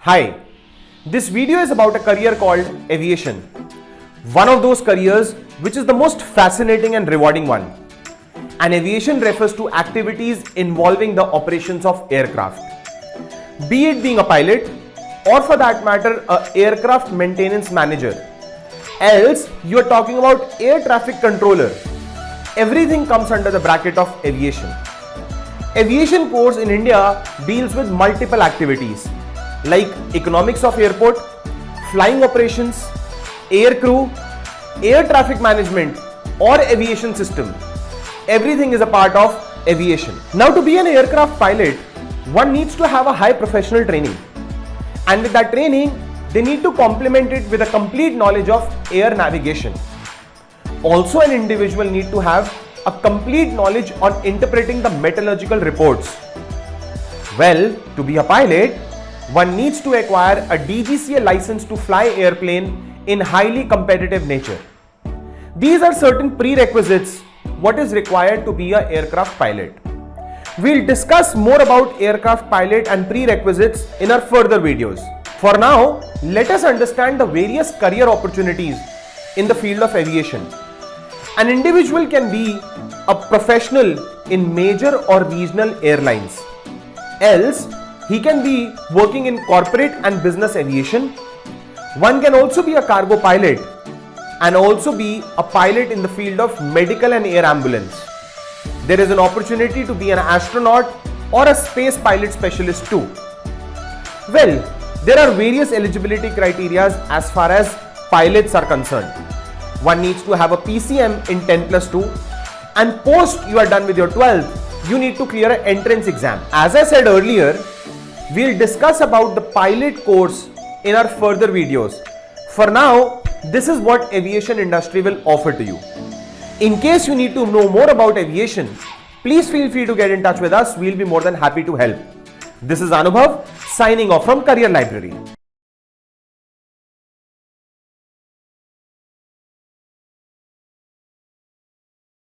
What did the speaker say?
Hi, this video is about a career called aviation. One of those careers which is the most fascinating and rewarding one. And aviation refers to activities involving the operations of aircraft. Be it being a pilot or for that matter a aircraft maintenance manager. Else you are talking about air traffic controller. Everything comes under the bracket of aviation. Aviation course in India deals with multiple activities like economics of airport, flying operations, air crew, air traffic management or aviation system. Everything is a part of aviation. Now to be an aircraft pilot, one needs to have a high professional training. And with that training, they need to complement it with a complete knowledge of air navigation. Also an individual need to have a complete knowledge on interpreting the meteorological reports. Well, to be a pilot, one needs to acquire a DGCA license to fly airplane in highly competitive nature. These are certain prerequisites what is required to be an aircraft pilot. We'll discuss more about aircraft pilot and prerequisites in our further videos. For now, let us understand the various career opportunities in the field of aviation. An individual can be a professional in major or regional airlines. Else, he can be working in corporate and business aviation. One can also be a cargo pilot and also be a pilot in the field of medical and air ambulance. There is an opportunity to be an astronaut or a space pilot specialist too. Well, there are various eligibility criteria as far as pilots are concerned. One needs to have a PCM in 10+2 and post you are done with your 12th, you need to clear an entrance exam. As I said earlier, we'll discuss about the pilot course in our further videos. For now, this is what aviation industry will offer to you. In case you need to know more about aviation, please feel free to get in touch with us. We'll be more than happy to help. This is Anubhav signing off from Career Library.